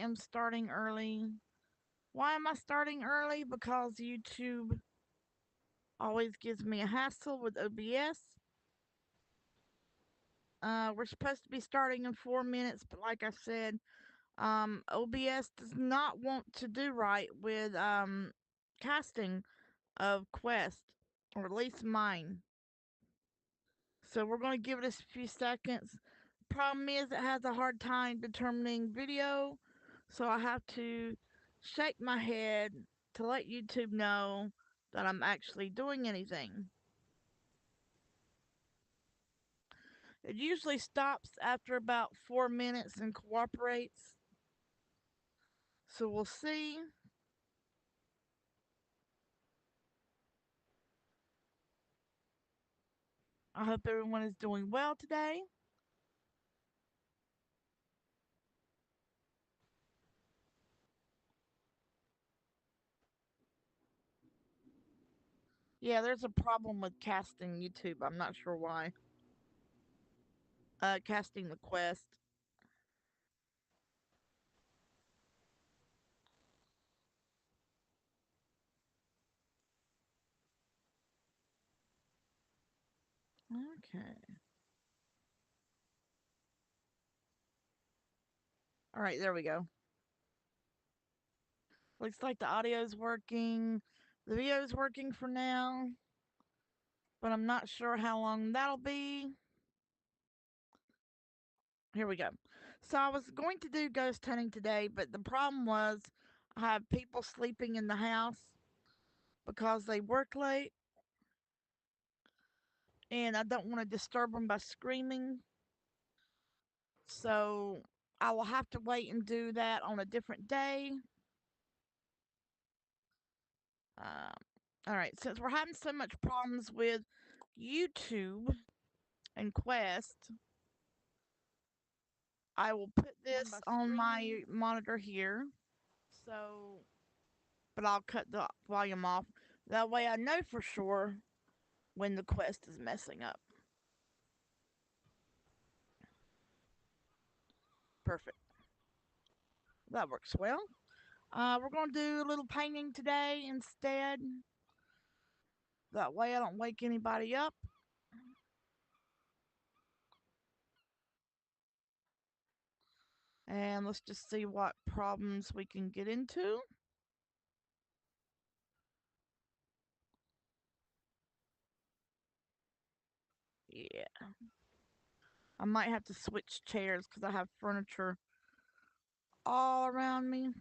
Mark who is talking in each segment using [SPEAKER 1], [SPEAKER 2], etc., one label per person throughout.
[SPEAKER 1] am starting early. Why am I starting early? Because YouTube always gives me a hassle with OBS. We're supposed to be starting in 4 minutes, but like I said, OBS does not want to do right with casting of Quest, or at least mine. So we're going to give it a few seconds. Problem is, it has a hard time determining video, so I have to shake my head to let YouTube know that I'm actually doing anything. It usually stops after about 4 minutes and cooperates. So we'll see. I hope everyone is doing well today. Yeah, there's a problem with casting YouTube. I'm not sure why. Casting the quest. Okay. All right, there we go. Looks like the audio's working. The video's working for now, but I'm not sure how long that'll be. Here we go. So I was going to do ghost hunting today, but the problem was I have people sleeping in the house because they work late, and I don't want to disturb them by screaming. So I will have to wait and do that on a different day. Um, all right, since we're having so much problems with YouTube and Quest, I will put this on my monitor here. So, but I'll cut the volume off. That way I know for sure when the Quest is messing up. Perfect. That works well. We're going to do a little painting today instead. That way I don't wake anybody up. And let's just see what problems we can get into. Yeah. I might have to switch chairs because I have furniture all around me.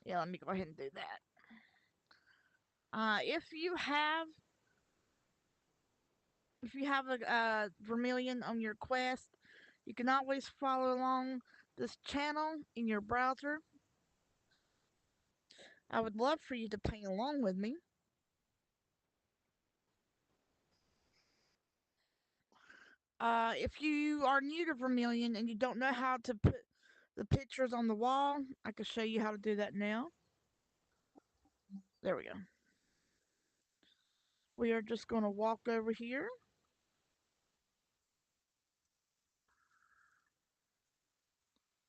[SPEAKER 1] Yeah, let me go ahead and do that. If you have a Vermilion on your Quest, you can always follow along this channel in your browser. I would love for you to paint along with me. If you are new to Vermilion and you don't know how to put the pictures on the wall, I can show you how to do that now. There we go. We are just going to walk over here.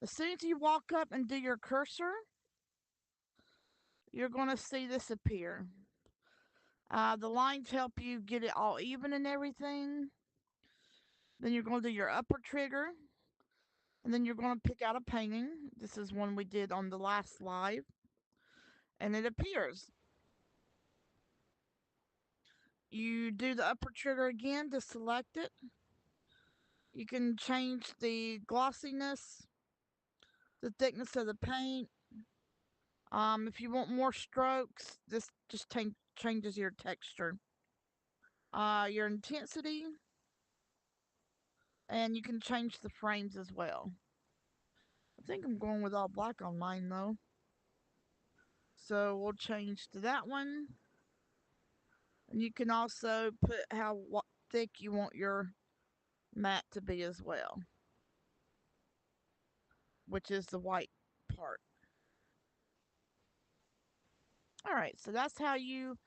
[SPEAKER 1] As soon as you walk up and do your cursor, you're going to see this appear. The lines help you get it all even and everything. Then you're going to do your upper trigger, and then you're going to pick out a painting. This is one we did on the last live, and it appears. You do the upper trigger again to select it. You can change the glossiness, the thickness of the paint. If you want more strokes, this just changes your texture. Your intensity, and you can change the frames as well. I think I'm going with all black on mine though. So we'll change to that one. And you can also put how thick you want your mat to be as well, which is the white part. All right, so that's how you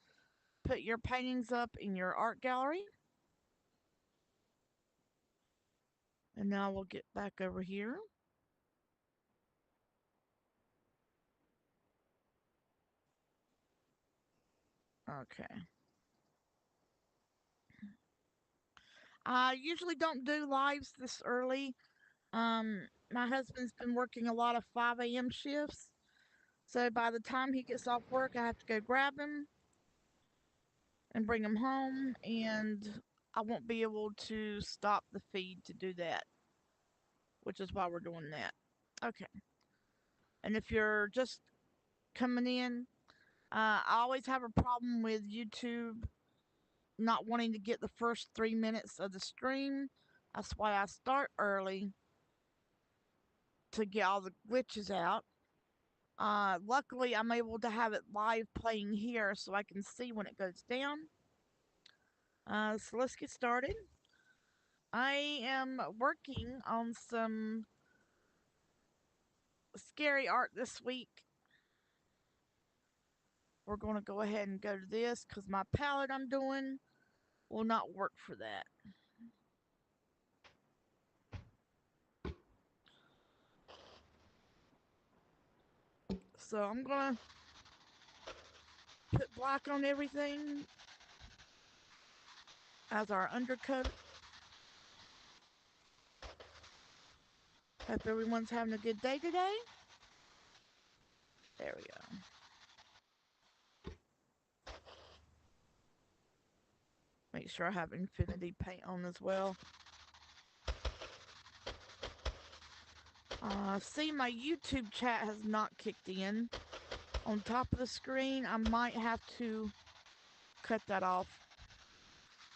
[SPEAKER 1] put your paintings up in your art gallery. And now we'll get back over here. Okay. I usually don't do lives this early. My husband's been working a lot of 5 a.m. shifts. So by the time he gets off work, I have to go grab him and bring him home, and I won't be able to stop the feed to do that, which is why we're doing that. Okay. And if you're just coming in, I always have a problem with YouTube not wanting to get the first 3 minutes of the stream. That's why I start early to get all the glitches out. Luckily, I'm able to have it live playing here so I can see when it goes down. So let's get started. I am working on some scary art this week. We're going to go ahead and go to this because my palette I'm doing will not work for that. So I'm going to put black on everything as our undercoat. Hope everyone's having a good day today. There we go. Make sure I have infinity paint on as well. See, my YouTube chat has not kicked in. On top of the screen, I might have to cut that off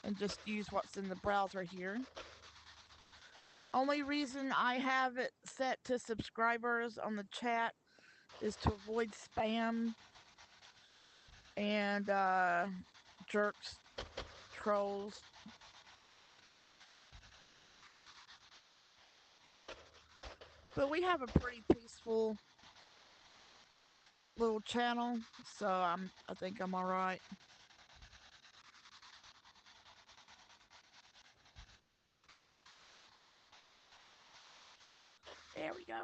[SPEAKER 1] and just use what's in the browser here. Only reason I have it set to subscribers on the chat is to avoid spam and jerks, trolls. But we have a pretty peaceful little channel, so I think I'm all right. There we go.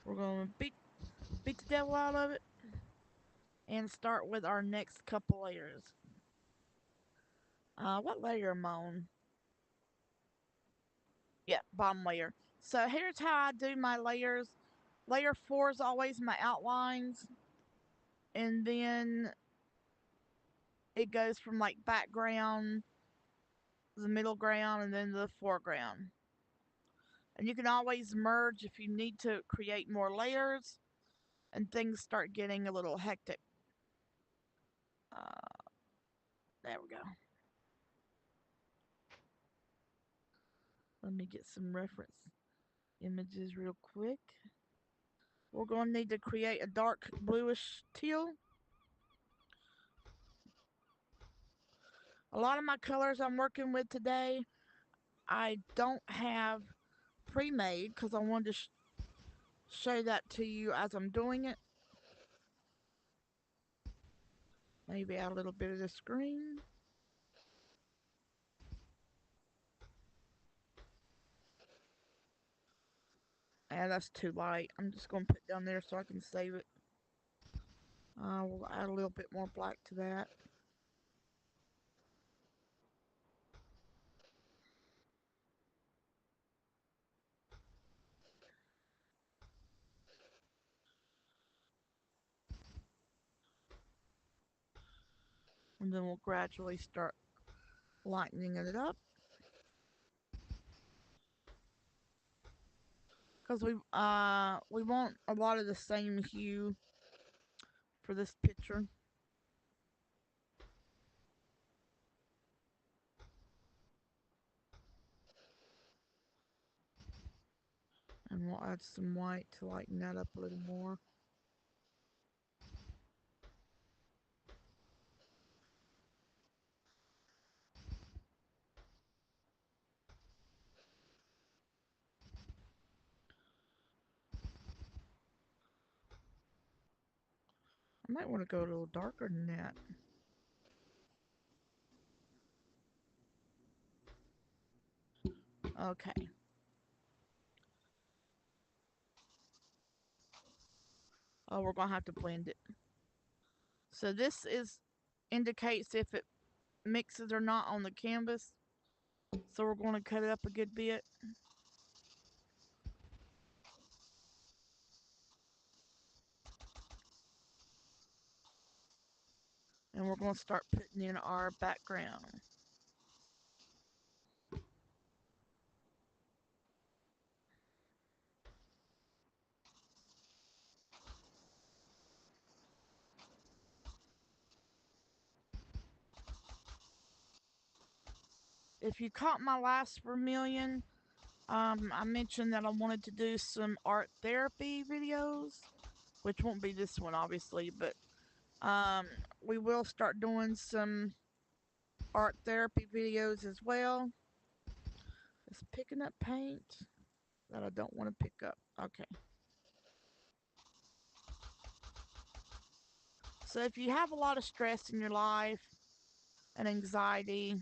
[SPEAKER 1] We're gonna beat the devil out of it and start with our next couple layers. What layer am I on? Yeah, bottom layer. So here's how I do my layers. Layer 4 is always my outlines, and then it goes from like background, the middle ground, and then the foreground. And you can always merge if you need to create more layers and things start getting a little hectic. Uh, there we go. Let me get some reference images real quick. We're going to need to create a dark bluish teal. A lot of my colors I'm working with today, I don't have pre-made because I wanted to show that to you as I'm doing it. Maybe add a little bit of the screen. And that's too light. I'm just going to put it down there so I can save it. We'll add a little bit more black to that. And then we'll gradually start lightening it up. Because we want a lot of the same hue for this picture. And we'll add some white to lighten that up a little more. I might want to go a little darker than that. Okay. Oh, we're going to have to blend it. So this is indicates if it mixes or not on the canvas. So we're going to cut it up a good bit. And we're going to start putting in our background. If you caught my last vermilion, I mentioned that I wanted to do some art therapy videos, which won't be this one, obviously, but um, we will start doing some art therapy videos as well. It's picking up paint that I don't want to pick up. Okay. So if you have a lot of stress in your life and anxiety,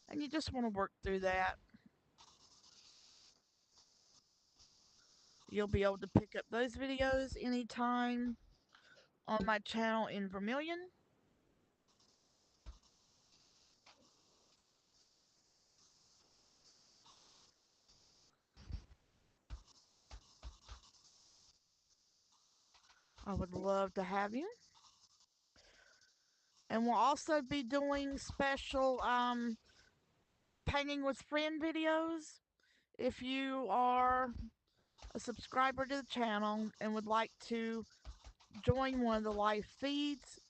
[SPEAKER 1] and you just want to work through that, you'll be able to pick up those videos anytime on my channel in Vermilion. I would love to have you. And we'll also be doing special painting with friend videos. If you are a subscriber to the channel and would like to join one of the live feeds,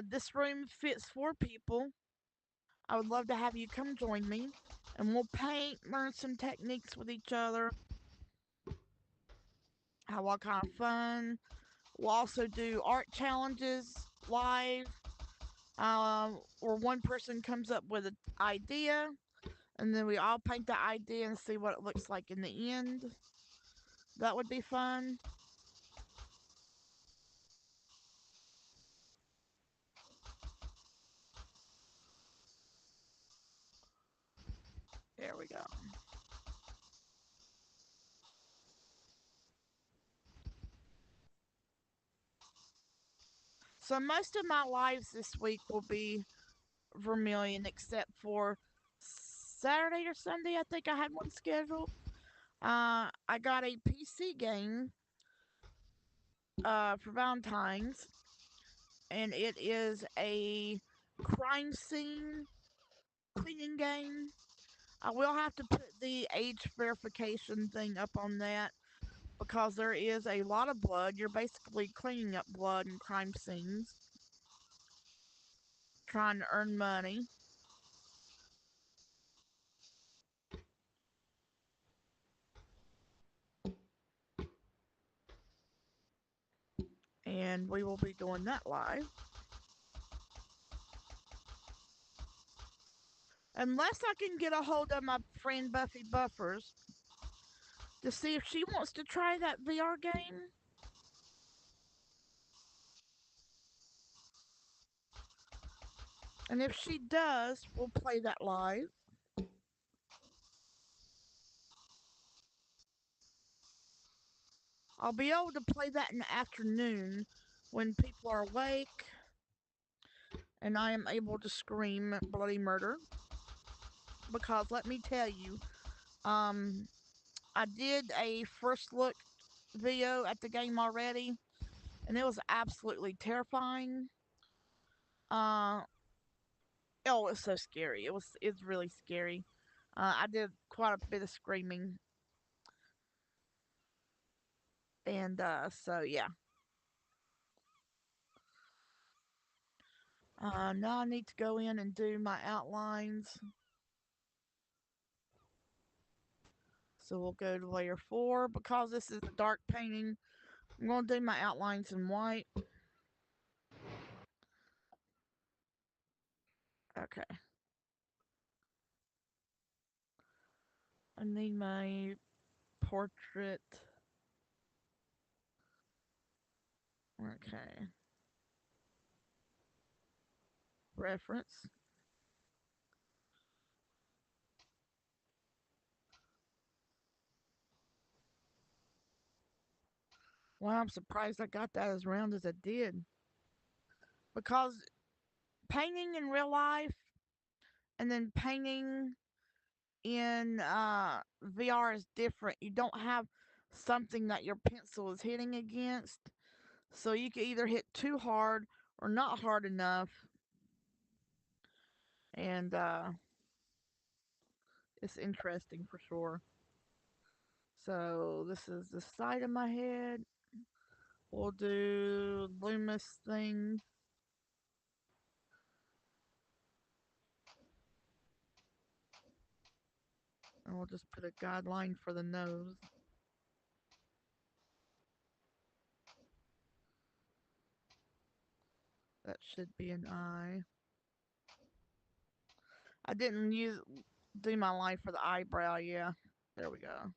[SPEAKER 1] this room fits 4 people. I would love to have you come join me, and we'll paint, learn some techniques with each other, have all kind of fun. We'll also do art challenges live, where one person comes up with an idea, and then we all paint the idea and see what it looks like in the end. That would be fun. There we go. So most of my lives this week will be Vermilion, except for Saturday or Sunday. I think I had one scheduled. I got a PC game for Valentine's, and it is a crime scene cleaning game. I will have to put the age verification thing up on that because there is a lot of blood. You're basically cleaning up blood in crime scenes, trying to earn money. And we will be doing that live. Unless I can get a hold of my friend Buffy Buffers to see if she wants to try that VR game. And if she does, we'll play that live. I'll be able to play that in the afternoon when people are awake and I am able to scream bloody murder. Because let me tell you, um, I did a first look video at the game already, and it was absolutely terrifying. Uh, oh, it was so scary. It's really scary. I did quite a bit of screaming, and so yeah. Now I need to go in and do my outlines. So we'll go to layer 4 because this is a dark painting. I'm going to do my outlines in white. Okay. I need my portrait. Okay. Reference. Well, I'm surprised I got that as round as I did. Because painting in real life and then painting in VR is different. You don't have something that your pencil is hitting against. So you can either hit too hard or not hard enough. And it's interesting for sure. So this is the side of my head. We'll do Loomis thing. And we'll just put a guideline for the nose. That should be an eye. I didn't do my line for the eyebrow. Yeah, there we go.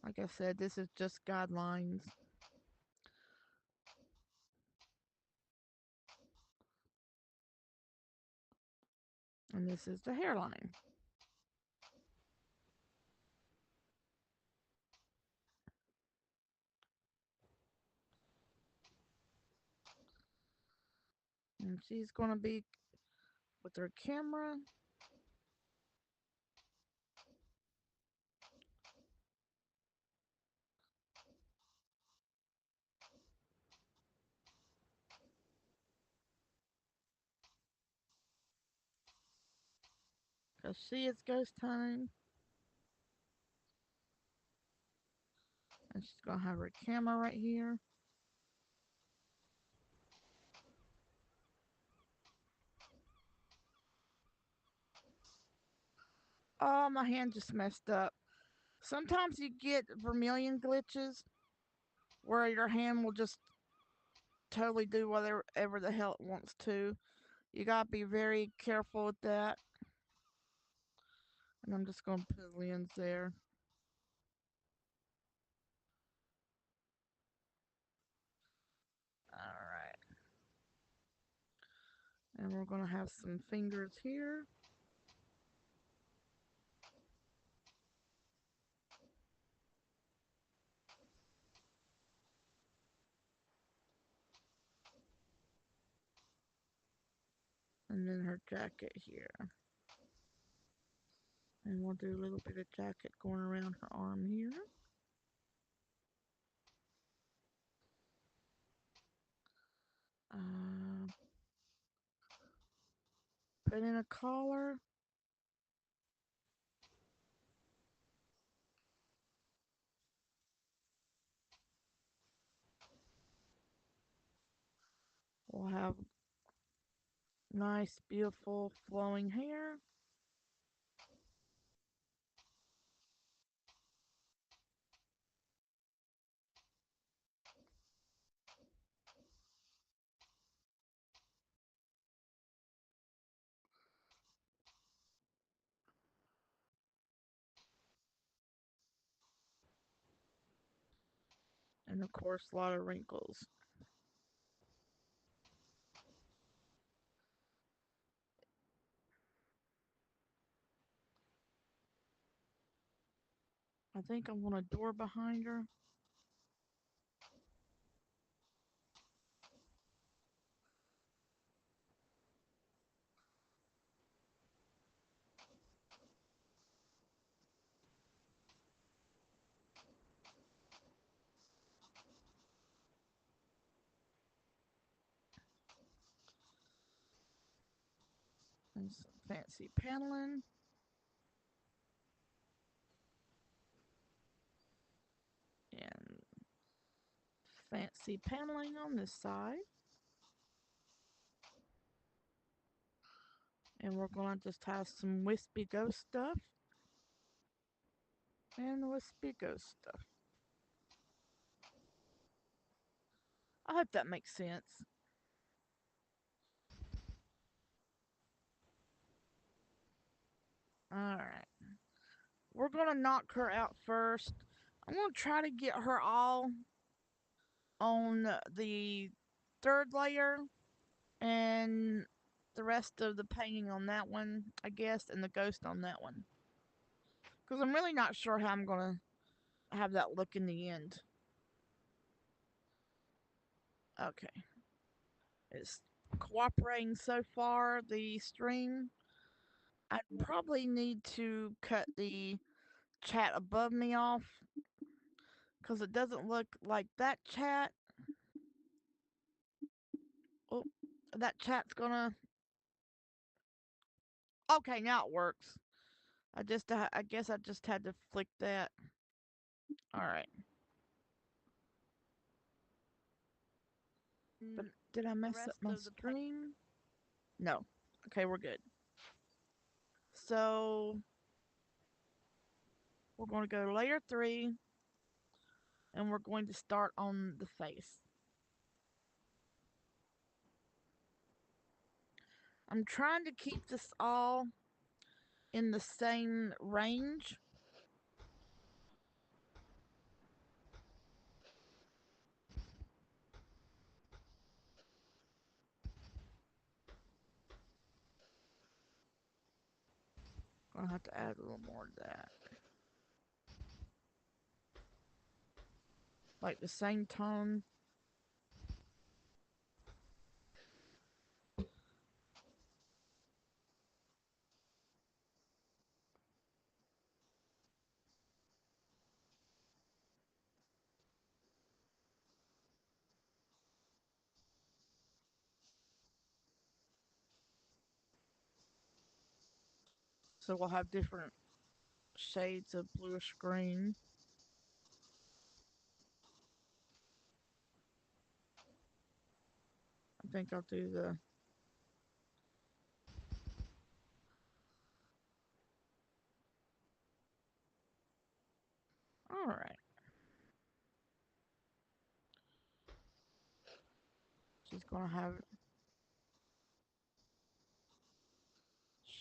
[SPEAKER 1] Like I said, this is just guidelines, and this is the hairline. And she's gonna be with her camera. Cause see, it's ghost time, and she's gonna have her camera right here. Oh, my hand just messed up. Sometimes you get vermilion glitches where your hand will just totally do whatever the hell it wants to. You gotta be very careful with that. And I'm just gonna put a lens there. Alright. And we're gonna have some fingers here. And then her jacket here. And we'll do a little bit of jacket going around her arm here. Uh, put in a collar. We'll have nice, beautiful, flowing hair. And of course, a lot of wrinkles. I think I want a door behind her. And some fancy paneling. And fancy paneling on this side. And we're going to just have some wispy ghost stuff. And wispy ghost stuff. I hope that makes sense. Alright. We're gonna knock her out first. I'm gonna try to get her all on the third layer and the rest of the painting on that one, I guess, and the ghost on that one. Because I'm really not sure how I'm gonna have that look in the end. Okay. It's cooperating so far, the stream. I probably need to cut the chat above me off because it doesn't look like that chat. Oh, that chat's gonna. Okay, now it works. I guess I just had to flick that. All right. But did I mess up my stream? No. Okay, we're good. So we're going to go to layer 3 and we're going to start on the face. I'm trying to keep this all in the same range. Gonna have to add a little more to that. Like the same tone. So we'll have different shades of bluish green. I think I'll do the. Alright. She's gonna have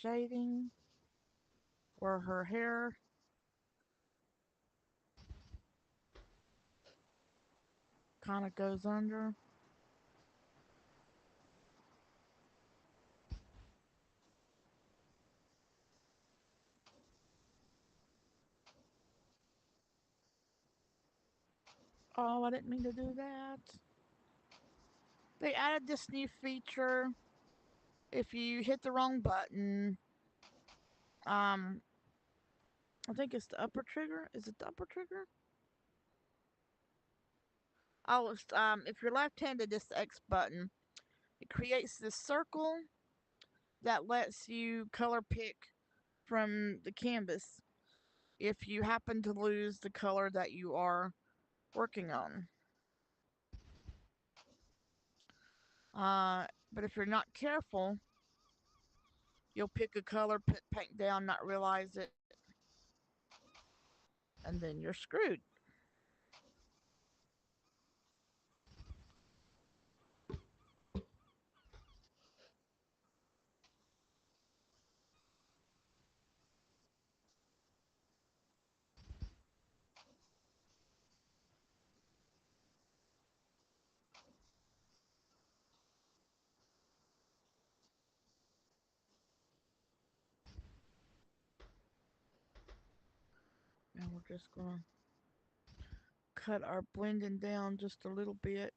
[SPEAKER 1] shading where her hair kind of goes under. Oh, I didn't mean to do that. They added this new feature. If you hit the wrong button, um, I think it's the upper trigger. Is it the upper trigger? Oh, if you're left-handed, it's the X button. It creates this circle that lets you color pick from the canvas if you happen to lose the color that you are working on. But if you're not careful, you'll pick a color, put paint down, not realize it, and then you're screwed. And we're just gonna cut our blending down just a little bit.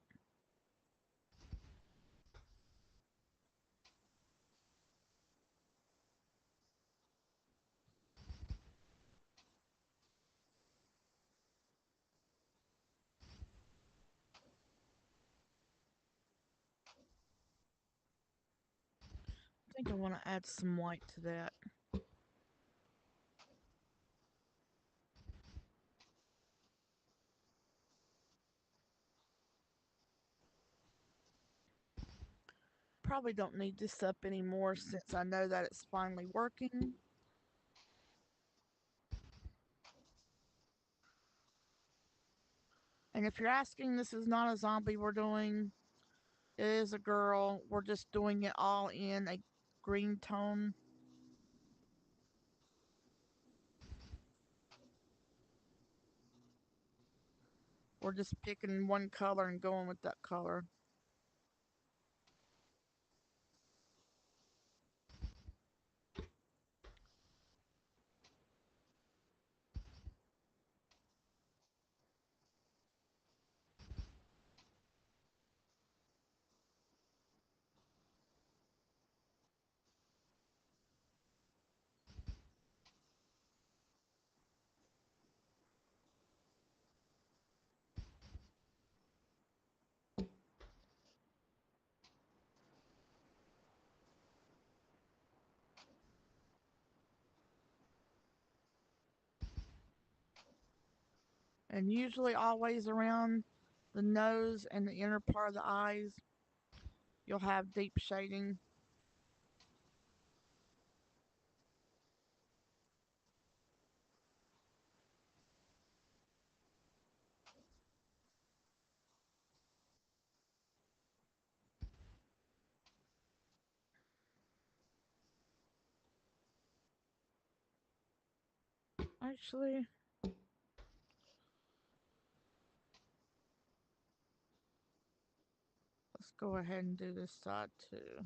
[SPEAKER 1] I think I want to add some white to that. Probably don't need this up anymore since I know that it's finally working. And if you're asking, this is not a zombie we're doing. It is a girl. We're just doing it all in a green tone. We're just picking one color and going with that color. And usually, always around the nose and the inner part of the eyes, you'll have deep shading. Actually, let's go ahead and do this side too.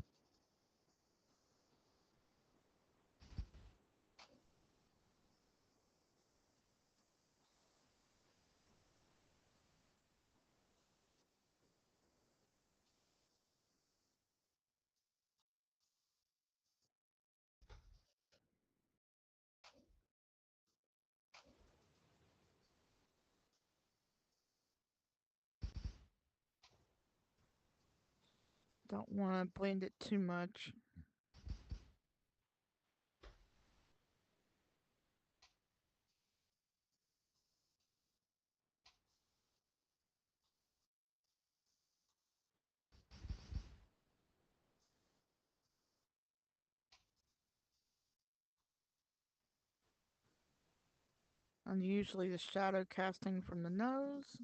[SPEAKER 1] Don't want to blend it too much. And usually the shadow casting from the nose.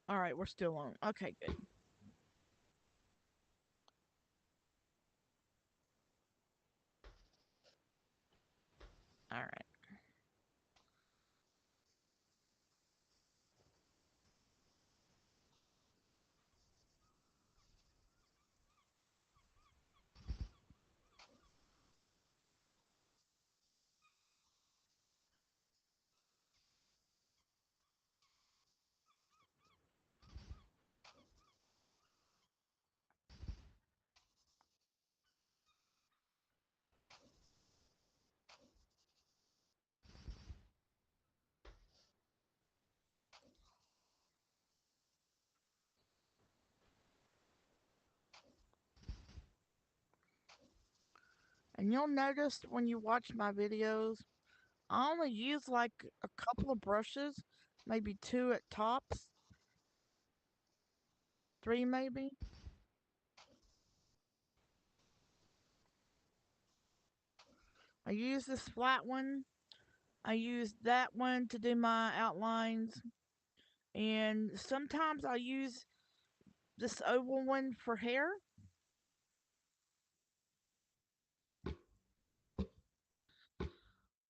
[SPEAKER 1] All right, we're still on. Okay, good. All right. And you'll notice when you watch my videos, I only use like a couple of brushes, maybe two at tops, three maybe. I use this flat one. I use that one to do my outlines. And sometimes I use this oval one for hair.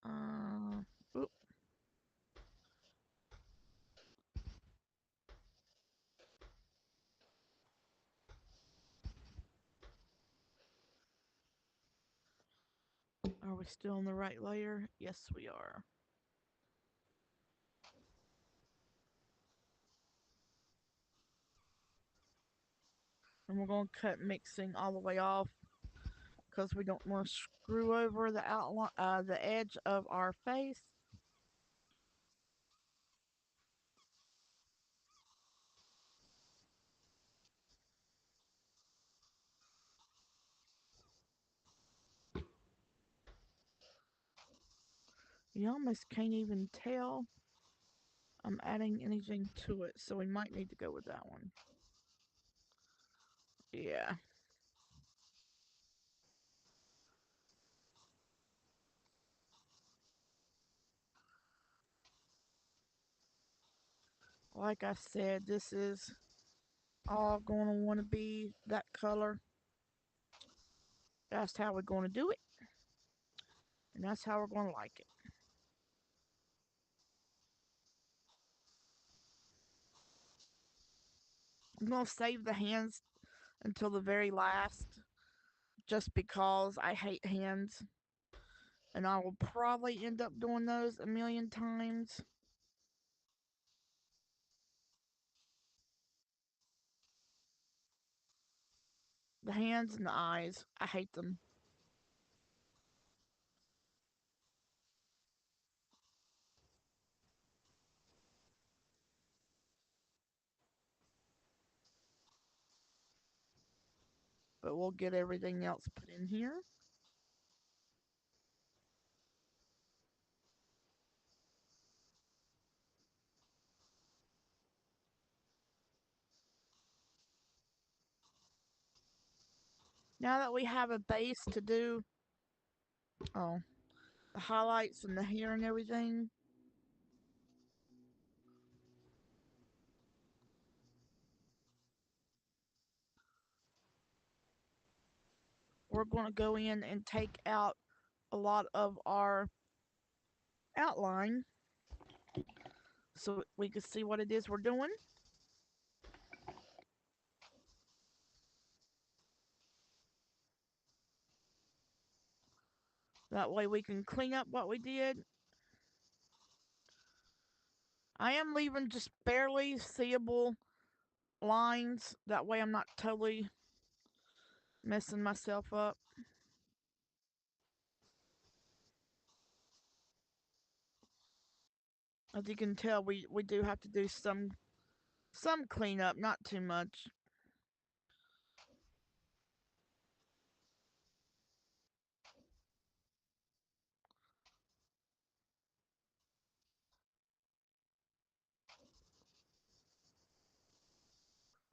[SPEAKER 1] Uh, oop, are we still on the right layer? Yes, we are. And we're going to cut mixing all the way off because we don't want to screw over the outline, the edge of our face. You almost can't even tell I'm adding anything to it, so we might need to go with that one. Yeah. Like I said, this is all going to want to be that color. That's how we're going to do it. And that's how we're going to like it. I'm going to save the hands until the very last just because I hate hands. And I will probably end up doing those a million times. The hands and the eyes, I hate them. But we'll get everything else put in here. Now that we have a base to do, oh, the highlights and the hair and everything, we're going to go in and take out a lot of our outline so we can see what it is we're doing. That way we can clean up what we did. I am leaving just barely seeable lines. That way I'm not totally messing myself up. As you can tell, we do have to do some cleanup, not too much.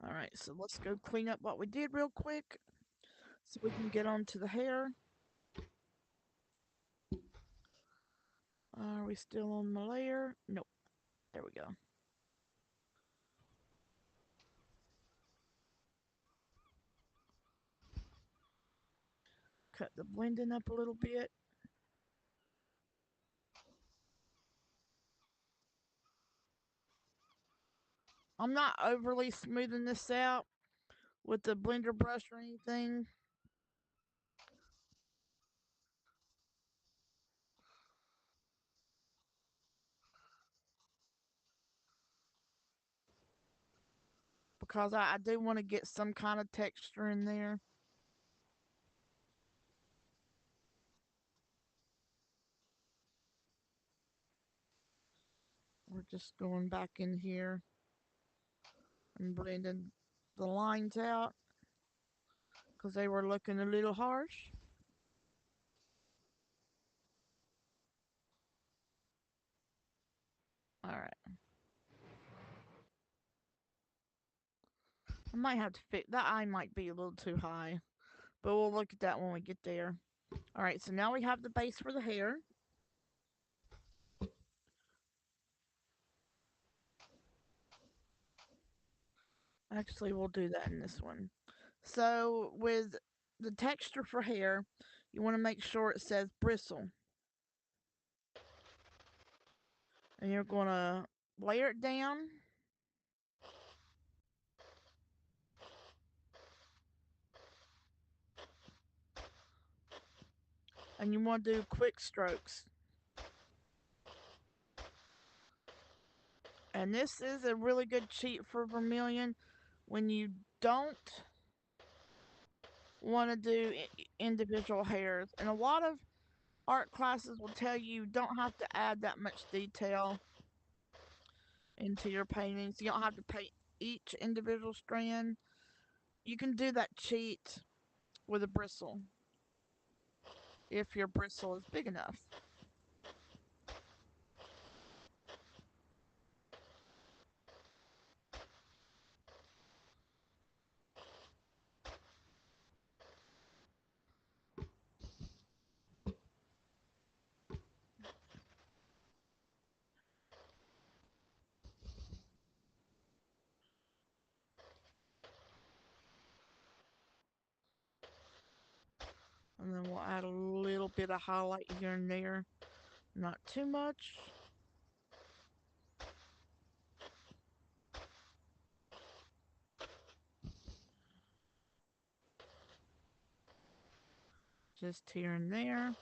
[SPEAKER 1] All right, so let's go clean up what we did real quick so we can get on to the hair. Are we still on the layer? Nope. There we go. Cut the blending up a little bit. I'm not overly smoothing this out with the blender brush or anything. Because I do want to get some kind of texture in there. We're just going back in here and blending the lines out because they were looking a little harsh. All right. I might have to fix that. Eye might be a little too high, but we'll look at that when we get there. All right, so now we have the base for the hair. Actually, we'll do that in this one. So with the texture for hair, you want to make sure it says bristle. And you're going to layer it down. And you want to do quick strokes. And this is a really good cheat for vermilion when you don't want to do individual hairs. And a lot of art classes will tell you don't have to add that much detail into your paintings. You don't have to paint each individual strand. You can do that cheat with a bristle if your bristle is big enough. add a little bit of highlight here and there. Not too much. Just here and there.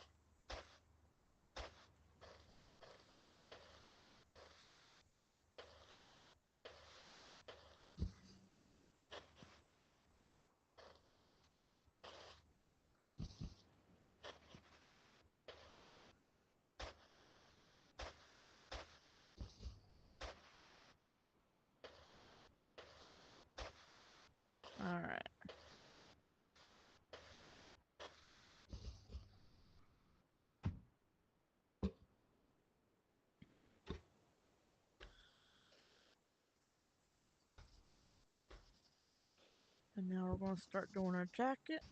[SPEAKER 1] Alright. And now we're going to start doing our jacket.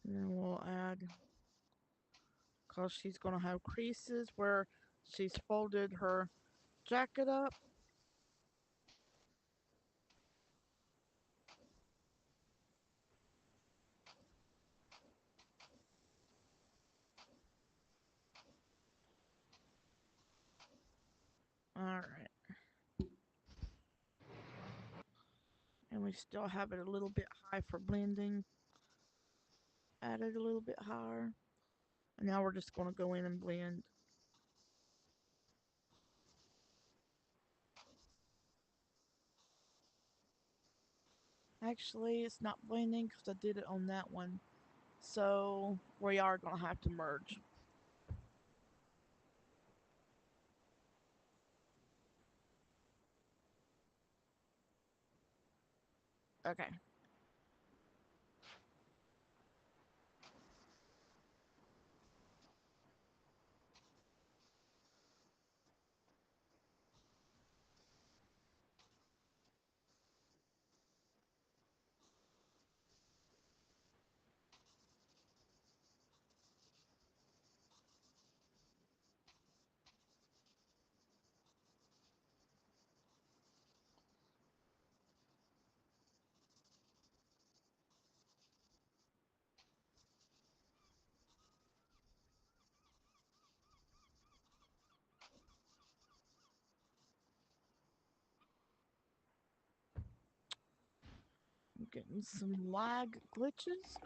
[SPEAKER 1] And then we'll add, because she's going to have creases where she's folded her jacket up. Alright. And we still have it a little bit high for blending. Add it a little bit higher. And now we're just going to go in and blend. Actually, it's not blending because I did it on that one. So we are going to have to merge. Okay. I'm getting some lag glitches.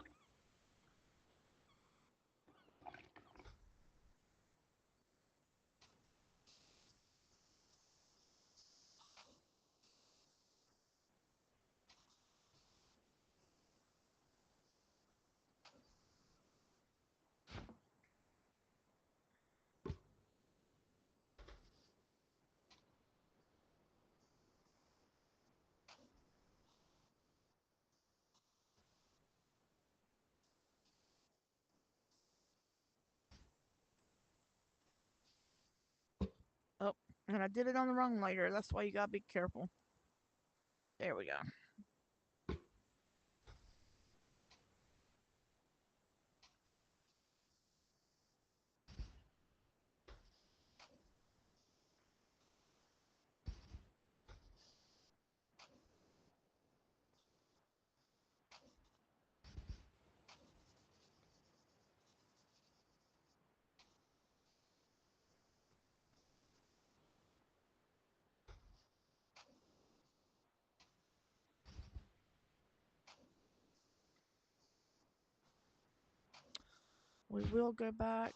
[SPEAKER 1] Oh, and I did it on the wrong layer. That's why you gotta be careful. There we go. We will go back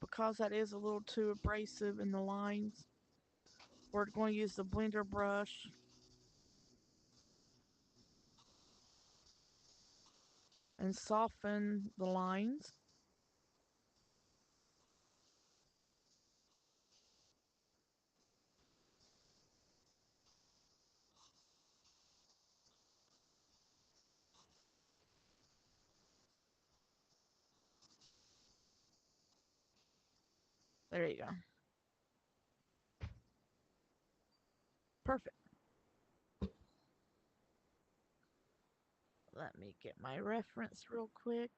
[SPEAKER 1] because that is a little too abrasive in the lines. We're going to use the blender brush and soften the lines. There you go. Perfect. Let me get my reference real quick.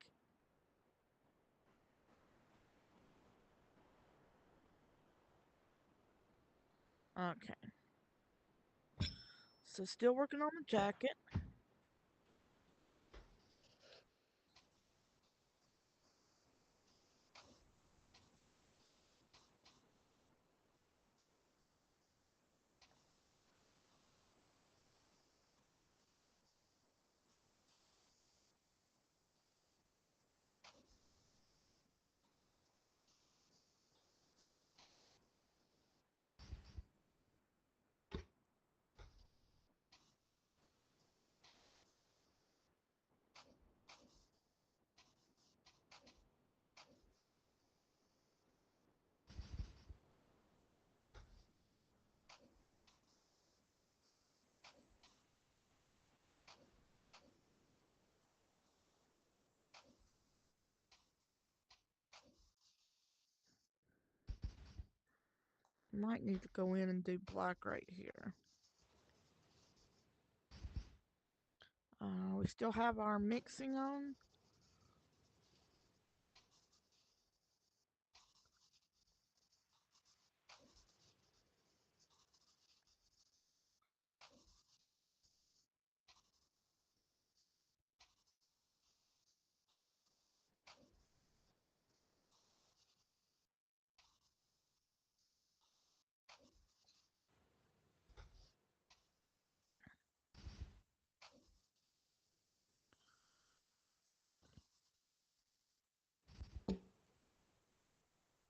[SPEAKER 1] Okay. So still working on the jacket. Might need to go in and do black right here. We still have our mixing on.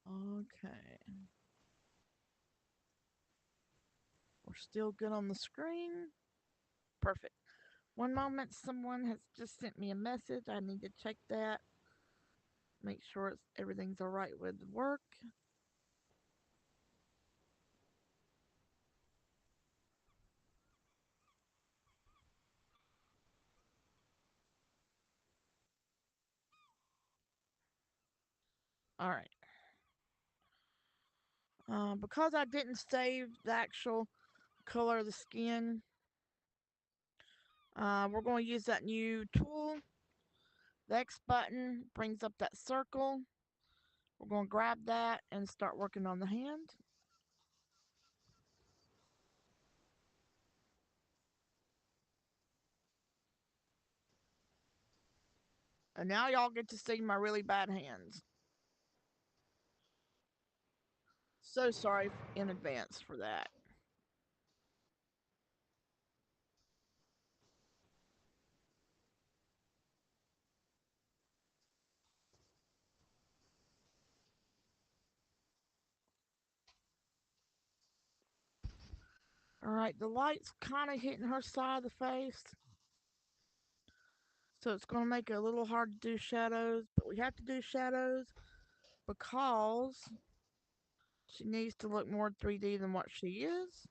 [SPEAKER 1] Okay. We're still good on the screen. Perfect. One moment, someone has just sent me a message. I need to check that. Make sure everything's all right with work. All right. Because I didn't save the actual color of the skin, we're going to use that new tool. The X button brings up that circle. We're going to grab that and start working on the hand. And now y'all get to see my really bad hands. So sorry in advance for that. All right, the light's kind of hitting her side of the face. So it's going to make it a little hard to do shadows, but we have to do shadows because she needs to look more 3D than what she is.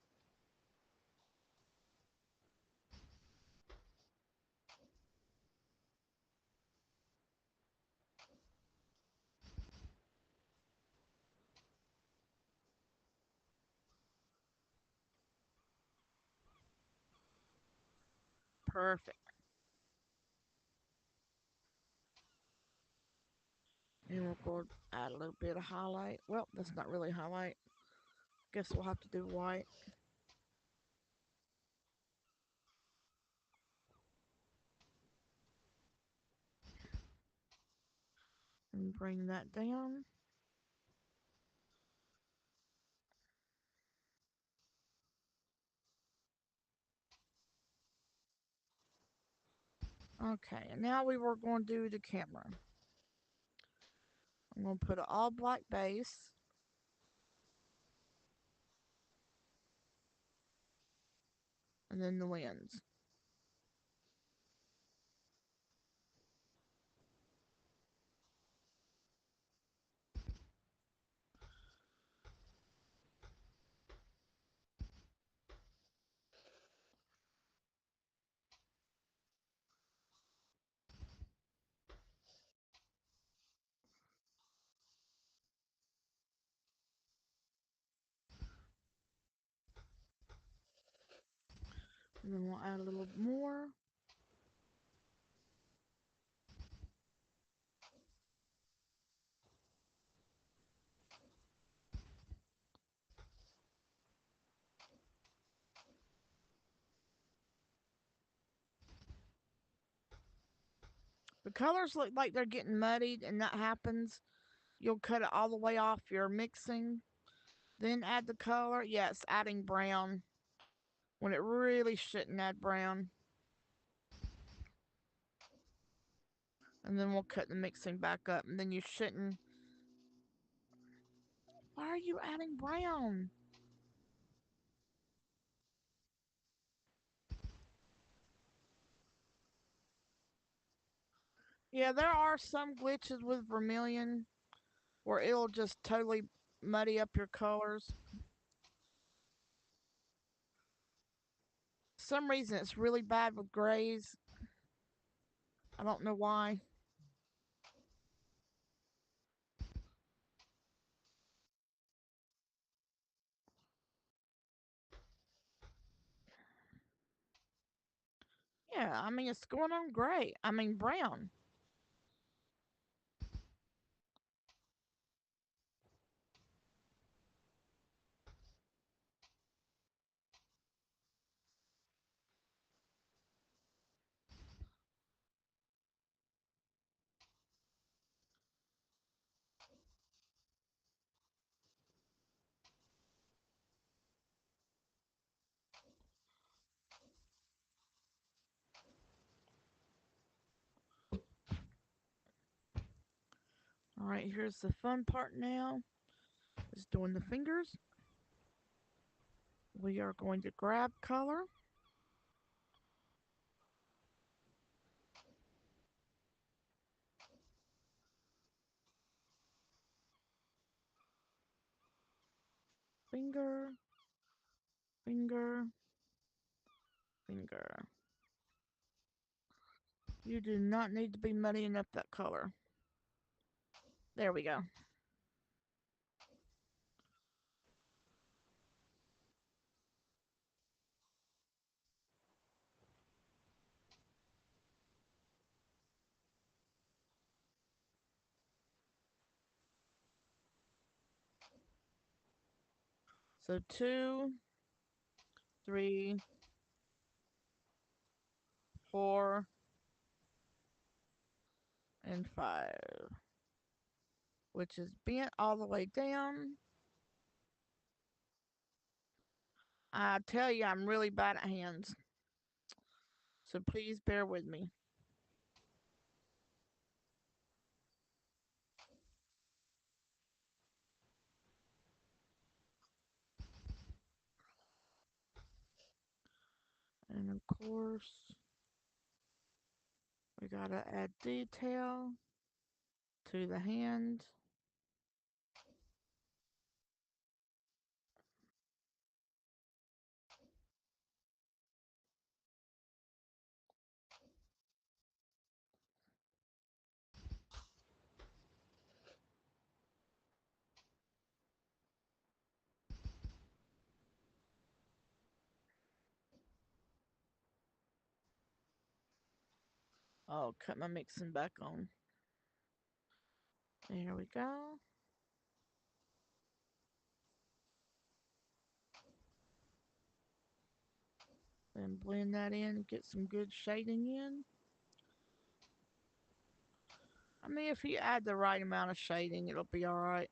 [SPEAKER 1] Perfect. And we're going to add a little bit of highlight. Well, that's not really highlight. Guess we'll have to do white. And bring that down. Okay, and now we were going to do the camera. I'm going to put an all black base. And then the lens. And then we'll add a little more. The colors look like they're getting muddied, and that happens. You'll cut it all the way off your mixing. Then add the color. Yes, adding brown when it really shouldn't add brown. And then we'll cut the mixing back up. And then you shouldn't. Why are you adding brown? Yeah, there are some glitches with vermilion where it'll just totally muddy up your colors. For some reason it's really bad with grays. I don't know why. Yeah, I mean it's going on gray. I mean brown. All right, here's the fun part now. Is doing the fingers. We are going to grab color. Finger, finger, finger. You do not need to be muddying up that color. There we go. So 2, 3, 4, and 5, which is bent all the way down. I tell you, I'm really bad at hands, so please bear with me. And of course, we gotta add detail to the hand. Oh, cut my mixing back on. There we go. Then blend that in and get some good shading in. I mean, if you add the right amount of shading, it'll be alright.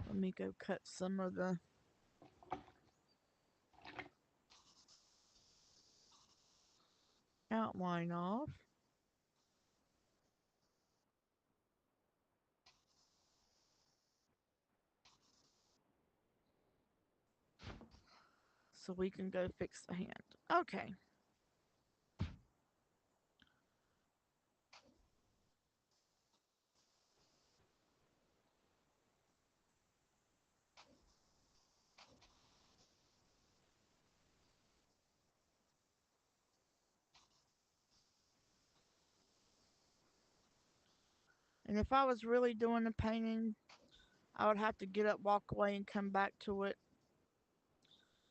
[SPEAKER 1] Let me go cut some of the outline off. So we can go fix the hand. Okay. And if I was really doing the painting, I would have to get up, walk away, and come back to it.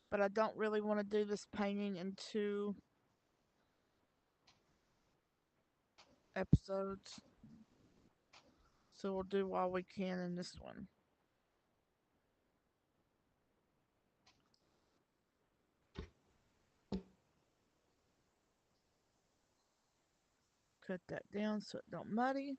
[SPEAKER 1] But I don't really want to do this painting in two episodes. So we'll do while we can in this one. Cut that down so it don't muddy.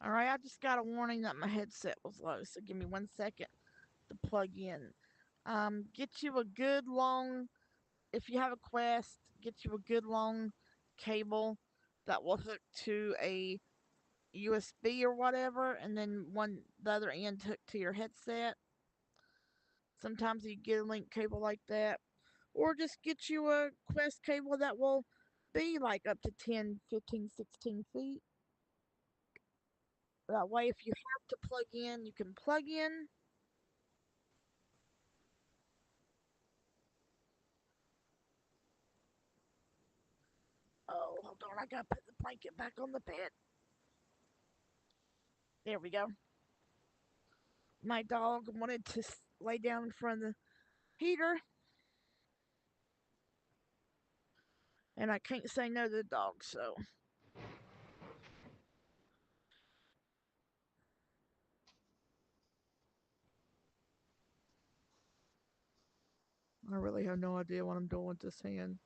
[SPEAKER 1] Alright, I just got a warning that my headset was low, so give me 1 second to plug in. Get you a good long, if you have a Quest, get you a good long cable that will hook to a USB or whatever, and then the other end hooked to your headset. Sometimes you get a link cable like that, or just get you a Quest cable that will be like up to 10, 15, 16 feet. That way, if you have to plug in, you can plug in. Oh, hold on, I gotta put the blanket back on the bed. There we go. My dog wanted to lay down in front of the heater, and I can't say no to the dog, so I really have no idea what I'm doing with this hand.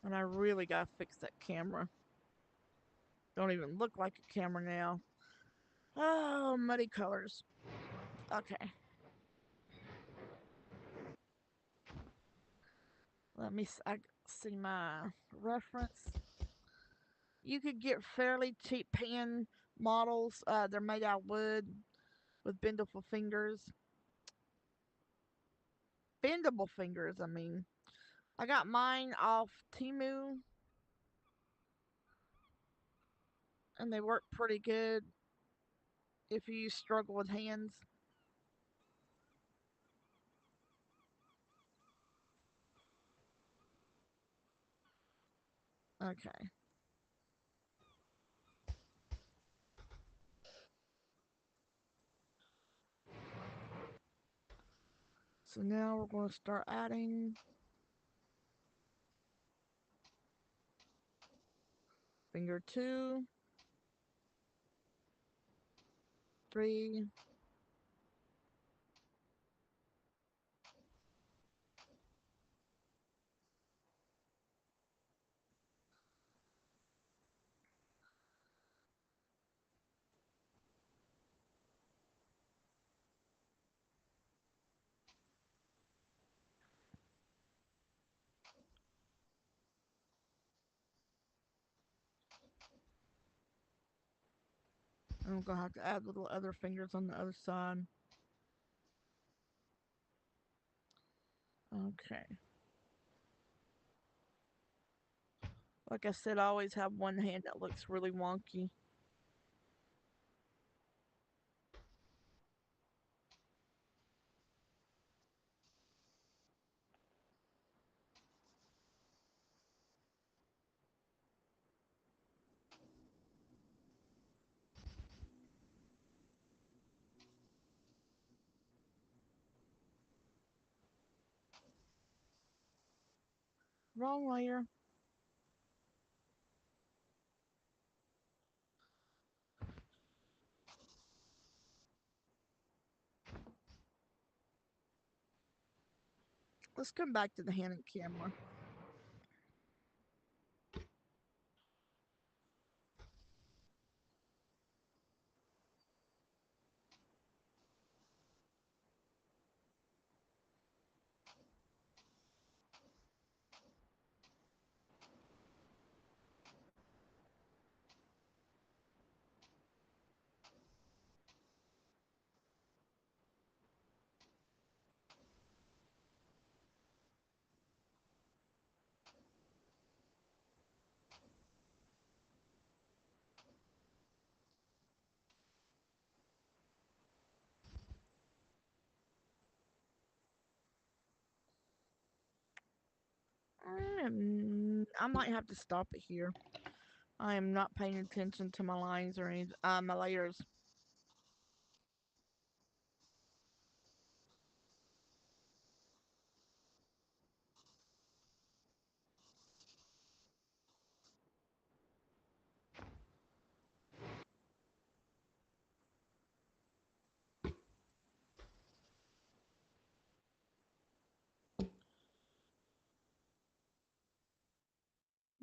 [SPEAKER 1] And I really gotta fix that camera. Don't even look like a camera now. Oh, muddy colors. Okay, let me see my reference. You could get fairly cheap pan models. They're made out of wood with bendable fingers. Bendable fingers, I mean. I got mine off Timu, and they work pretty good if you struggle with hands. Okay. So now we're going to start adding finger two, three, and we're going to have to add little other fingers on the other side. Okay. Like I said, I always have one hand that looks really wonky. Wrong layer. Let's come back to the hand and camera. I might have to stop it here. I am not paying attention to my lines or any my layers.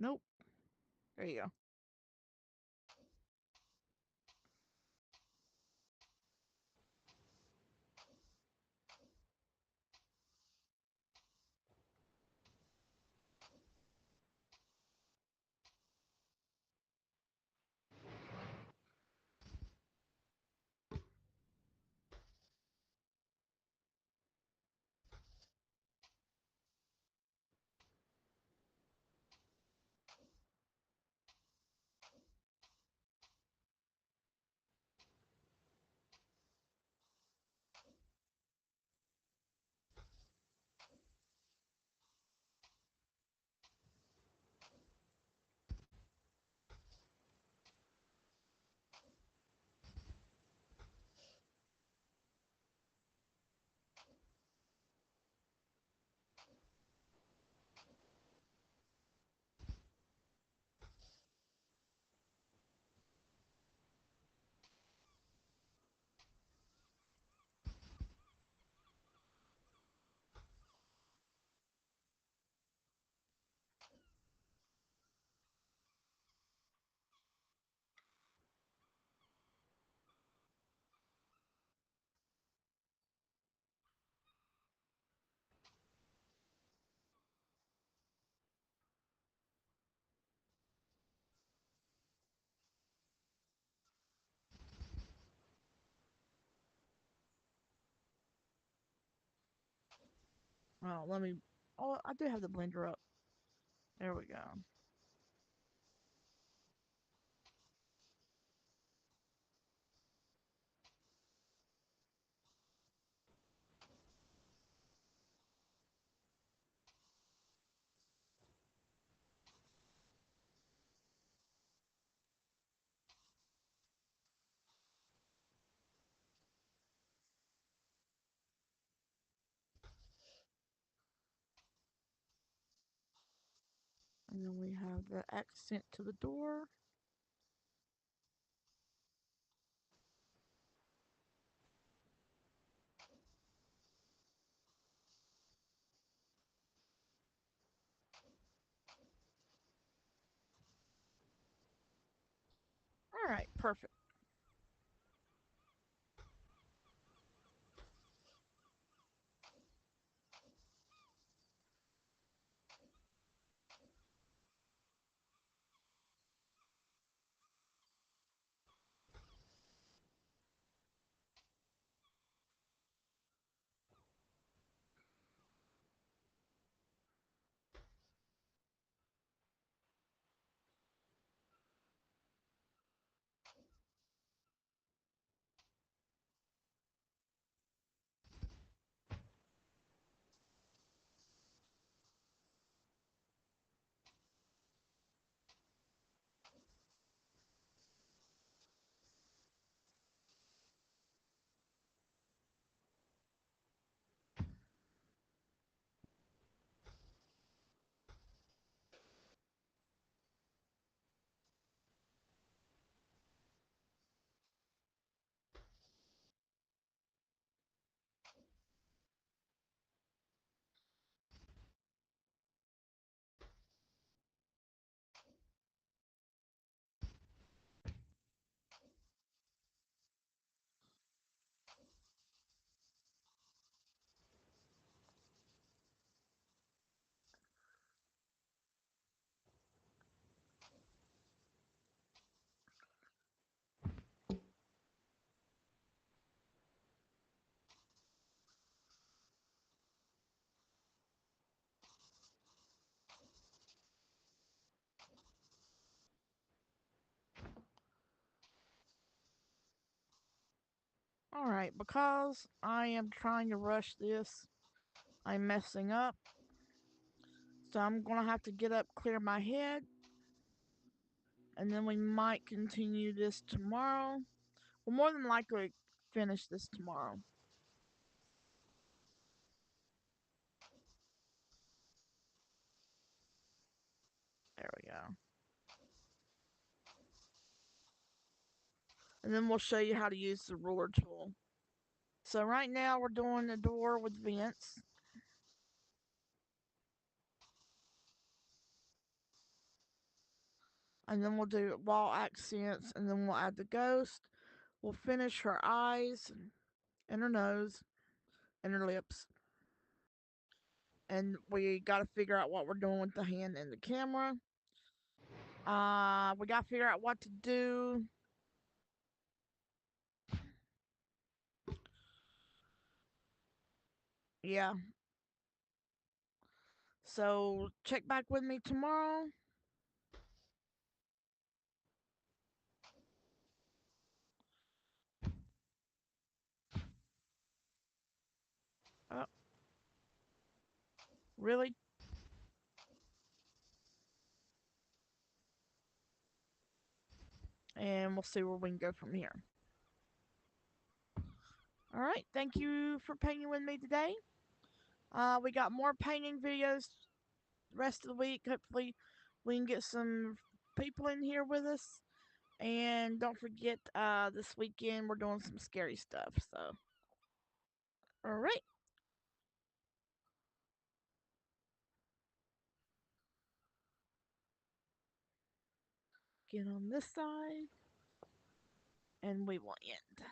[SPEAKER 1] Nope. There you go. Oh, let me. Oh, I do have the blender up. There we go. And then we have the accent to the door. All right, perfect. All right, because I am trying to rush this, I'm messing up. So I'm going to have to get up, clear my head, and then we might continue this tomorrow. We'll more than likely finish this tomorrow. There we go. And then we'll show you how to use the ruler tool. So right now we're doing the door with vents. And then we'll do wall accents, and then we'll add the ghost. We'll finish her eyes and her nose and her lips. And we got to figure out what we're doing with the hand and the camera. We got to figure out what to do. Yeah. So check back with me tomorrow. Oh, really? And we'll see where we can go from here. All right. Thank you for painting with me today. We got more painting videos the rest of the week. Hopefully, we can get some people in here with us. And don't forget, this weekend we're doing some scary stuff. So, all right. Get on this side, and we will end.